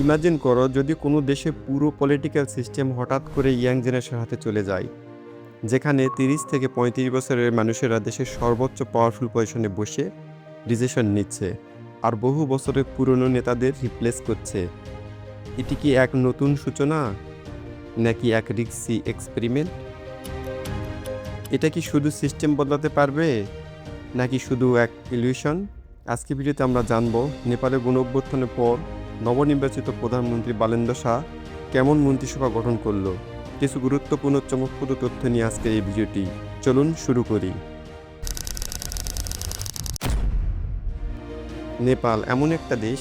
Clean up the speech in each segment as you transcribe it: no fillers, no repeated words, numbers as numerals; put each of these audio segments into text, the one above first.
Imagine করো যদি কোনো দেশে পুরো পলিটিক্যাল সিস্টেম হঠাৎ করে ইয়াং জেনারেশনের হাতে চলে যায়, যেখানে 30 থেকে 35 বছরের মানুষেরা দেশের সর্বোচ্চ পাওয়ারফুল পজিশনে বসে ডিসিশন নিচ্ছে আর বহু বছরের পুরনো নেতাদের রিপ্লেস করছে। এটি কি এক নতুন সূচনা, নাকি এক রিস্কি এক্সপেরিমেন্ট? এটা কি শুধু সিস্টেম বদলাতে পারবে, নাকি শুধু এক ইলিউশন? আজকে ভিডিওতে আমরা জানব নেপালের গণঅভ্যুত্থানের পর নবনির্বাচিত প্রধানমন্ত্রী বালেন্দ্র শাহ কেমন মন্ত্রিসভা গঠন করলো। কিছু গুরুত্বপূর্ণ চমকপ্রদ তথ্য নিয়ে আজকের এই ভিডিওটি। চলুন শুরু করি। নেপাল এমন একটা দেশ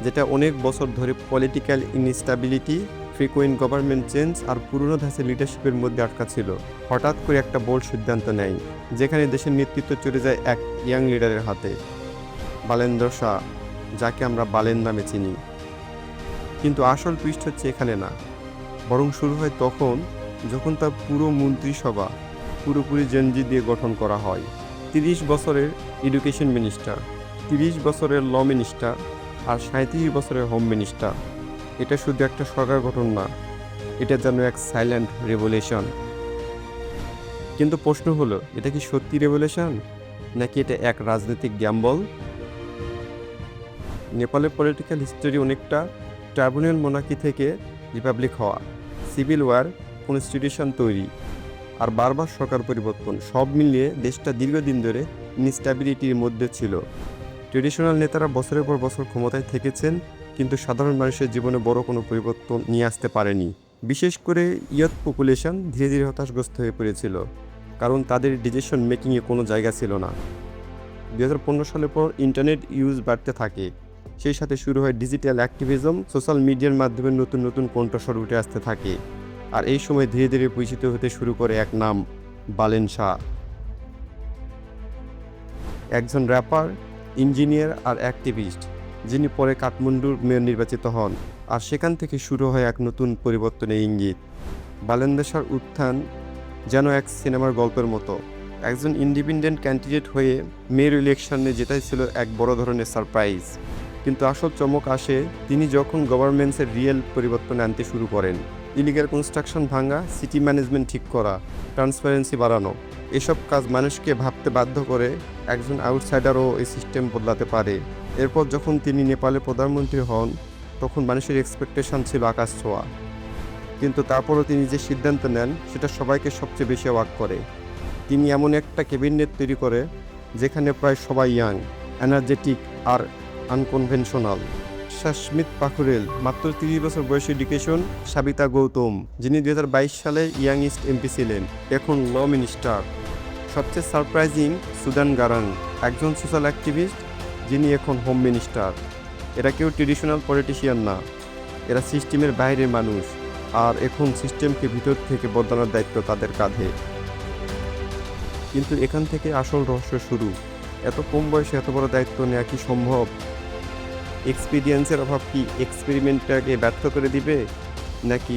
যেটা অনেক বছর ধরে political instability, frequent government change আর পুরনো ধাঁচের লিডারশিপের মধ্যে আটকা ছিল। হঠাৎ করে একটা বোল্ড সিদ্ধান্ত নেয়, যেখানে দেশের নেতৃত্ব চলে যায় এক ইয়াং লিডারের হাতে, বালেন্দ্র শাহ, যাকে আমরা বালেন নামে চিনি। কিন্তু আসল টুইস্ট হচ্ছে এখানে না, বরং শুরু হয় তখন যখন তার পুরো মন্ত্রিসভা পুরোপুরি জেনজি দিয়ে গঠন করা হয়। 30 বছরের এডুকেশন মিনিস্টার, 30 বছরের ল মিনিস্টার আর 37 বছরের হোম মিনিস্টার। এটা শুধু একটা সরকার গঠন না, এটা যেন এক সাইলেন্ট রেভলিউশন। কিন্তু প্রশ্ন হলো, এটা কি সত্যি রেভলিউশন, নাকি এটা এক রাজনৈতিক গ্যাম্বল? নেপালের পলিটিক্যাল হিস্টোরি অনেকটা ট্রাইব্যুনাল মোনার্কি থেকে রিপাবলিক হওয়া, সিভিল ওয়ার, কনস্টিটিউশন তৈরি আর বারবার সরকার পরিবর্তন, সব মিলিয়ে দেশটা দীর্ঘদিন ধরে ইনস্ট্যাবিলিটির মধ্যে ছিল। ট্রেডিশনাল নেতারা বছরের পর বছর ক্ষমতায় থেকেছেন, কিন্তু সাধারণ মানুষের জীবনে বড় কোনো পরিবর্তন নিয়ে আসতে পারেনি। বিশেষ করে ইয়থ পপুলেশন ধীরে ধীরে হতাশগ্রস্ত হয়ে পড়েছিল, কারণ তাদের ডিসিশন মেকিংয়ে কোনো জায়গা ছিল না। 2015 সালের পর ইন্টারনেট ইউজ বাড়তে থাকে, সেই সাথে শুরু হয় ডিজিটাল অ্যাক্টিভিজম, সোশ্যাল মিডিয়ার মাধ্যমে নতুন নতুন কণ্ঠস্বর উঠে আসতে থাকে। আর এই সময় ধীরে ধীরে পরিচিত হতে শুরু করে এক নাম, বালেন শাহ। একজন র্যাপার, ইঞ্জিনিয়ার আর অ্যাক্টিভিস্ট, যিনি পরে কাঠমান্ডুর মেয়র নির্বাচিত হন। আর সেখান থেকে শুরু হয় এক নতুন পরিবর্তনের ইঙ্গিত। বালেন্দ্র শাহর উত্থান যেন এক সিনেমার গল্পের মতো। একজন ইন্ডিপেন্ডেন্ট ক্যান্ডিডেট হয়ে মেয়র ইলেকশনে জেতাই ছিল এক বড় ধরনের সারপ্রাইজ। কিন্তু আসল চমক আসে তিনি যখন গভর্নমেন্টসের রিয়েল পরিবর্তন আনতে শুরু করেন। ইলিগাল কনস্ট্রাকশন ভাঙা, সিটি ম্যানেজমেন্ট ঠিক করা, ট্রান্সপারেন্সি বাড়ানো, এসব কাজ মানুষকে ভাবতে বাধ্য করে একজন আউটসাইডারও এই সিস্টেম বদলাতে পারে। এরপর যখন তিনি নেপালের প্রধানমন্ত্রী হন, তখন মানুষের এক্সপেকটেশন ছিল আকাশ ছোঁয়া। কিন্তু তারপরও তিনি যে সিদ্ধান্ত নেন সেটা সবাইকে সবচেয়ে বেশি অবাক করে। তিনি এমন একটা ক্যাবিনেট তৈরি করে যেখানে প্রায় সবাই ইয়াং, এনার্জেটিক আর আনকনভেনশনাল। শাসমিত পাখুরেল, মাত্র 30 বছর বয়সী এডুকেশন। সাবিতা গৌতম, যিনি 2022 সালে ইয়াংস্ট এমপি ছিলেন, এখন ল মিনিস্টার। সবচেয়ে সারপ্রাইজিং, সুদান গারাং, একজন সোশ্যাল অ্যাক্টিভিস্ট, যিনি এখন হোম মিনিস্টার। এরা কেউ ট্রেডিশনাল পলিটিশিয়ান না, এরা সিস্টেমের বাইরের মানুষ, আর এখন সিস্টেমকে ভিতর থেকে বদলানোর দায়িত্ব তাদের কাঁধে। কিন্তু এখান থেকে আসল রহস্য শুরু। এত কম বয়সে এত বড় দায়িত্ব নেওয়া কি সম্ভব? এক্সপিরিয়েন্সের অভাব কি এক্সপেরিমেন্টটাকে ব্যর্থ করে দিবে, নাকি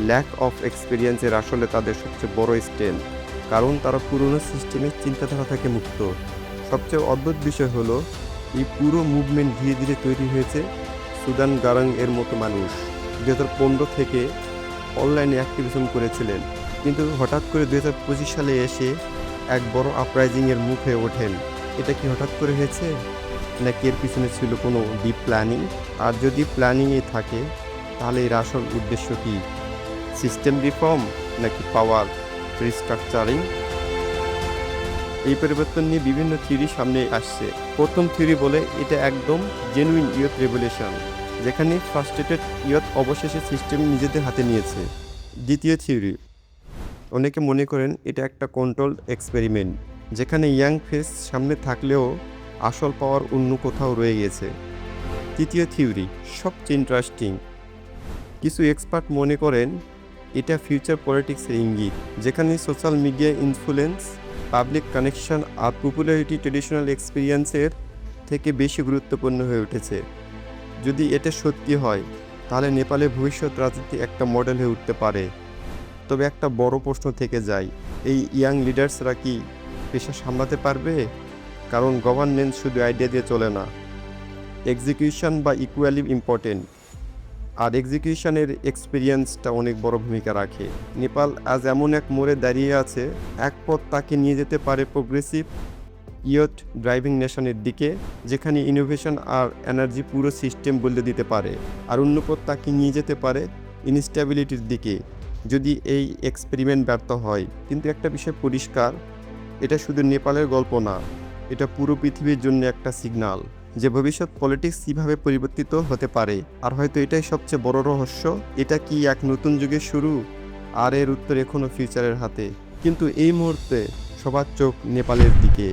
ল্যাক অফ এক্সপিরিয়েন্সের আসলে তাদের সবচেয়ে বড় স্ট্রেংথ? কারণ তারা পুরনো সিস্টেমের চিন্তাধারা থেকে মুক্ত। সবচেয়ে অদ্ভুত বিষয় হলো, এই পুরো মুভমেন্ট ধীরে ধীরে তৈরি হয়েছে সুদান গারাং এর মতো মানুষ 2015 থেকে অনলাইনে অ্যাক্টিভিজম করেছিলেন, কিন্তু হঠাৎ করে 2025 সালে এসে এক বড় আপরাইজিংয়ের মুখে ওঠেন। এটা কি হঠাৎ করে হয়েছে, নাকি এর পিছনে ছিল কোনো ডিপ প্ল্যানিং? আর যদি প্ল্যানিংই থাকে, তাহলে এর আসল উদ্দেশ্য কি? সিস্টেম রিফর্ম, নাকি পাওয়ার রিস্ট্রাকচারিং? এই পরিবর্তন নিয়ে বিভিন্ন থিওরি সামনে আসছে। প্রথম থিওরি বলে এটা একদম জেনুইন ইয়থ রেভলিউশন, যেখানে ফ্রাস্ট্রেটেড ইয়থ অবশেষে সিস্টেম নিজেদের হাতে নিয়েছে। দ্বিতীয় থিওরি, অনেকে মনে করেন এটা একটা কন্ট্রোলড এক্সপেরিমেন্ট, যেখানে ইয়াং ফেস সামনে থাকলেও আসল পাওয়ার অন্য কোথাও রয়ে গেছে। তৃতীয় থিওরি সবচেয়ে ইন্টারেস্টিং, কিছু এক্সপার্ট মনে করেন এটা ফিউচার পলিটিক্সের ইঙ্গিত, যেখানে social media influence, public connection আর পপুলারিটি ট্রেডিশনাল এক্সপিরিয়েন্সের থেকে বেশি গুরুত্বপূর্ণ হয়ে উঠেছে। যদি এটা সত্যি হয়, তাহলে নেপালের ভবিষ্যৎ রাজনীতি একটা মডেল হয়ে উঠতে পারে। তবে একটা বড় প্রশ্ন থেকে যায়, এই ইয়াং লিডার্সরা কি পেশা সামলাতে পারবে? কারণ গভর্নেন্স শুধু আইডিয়া দিয়ে চলে না, এক্সিকিউশন বা ইকুয়ালি ইম্পর্টেন্ট। আর এক্সিকিউশনের এক্সপিরিয়েন্সটা অনেক বড় ভূমিকা রাখে। নেপাল আজ এমন এক মোড়ে দাঁড়িয়ে আছে, এক পথ তাকে নিয়ে যেতে পারে প্রোগ্রেসিভ ইয়ট ড্রাইভিং নেশনের দিকে, যেখানে ইনোভেশন আর এনার্জি পুরো সিস্টেম বদলে দিতে পারে, আর অন্য পথ তাকে নিয়ে যেতে পারে ইনস্টেবিলিটির দিকে যদি এই এক্সপেরিমেন্ট ব্যর্থ হয়। কিন্তু একটা বিষয় পরিষ্কার, এটা শুধু নেপালের গল্প না, এটা পুরো পৃথিবীর জন্য একটা সিগন্যাল যে ভবিষ্যৎ পলিটিক্স কীভাবে পরিবর্তিত হতে পারে। আর হয়তো এটাই সবচেয়ে বড় রহস্য, এটা কি এক নতুন যুগের শুরু, আর এর উত্তর এখনও ফিউচারের হাতে। কিন্তু এই মুহূর্তে সবার চোখ নেপালের দিকে।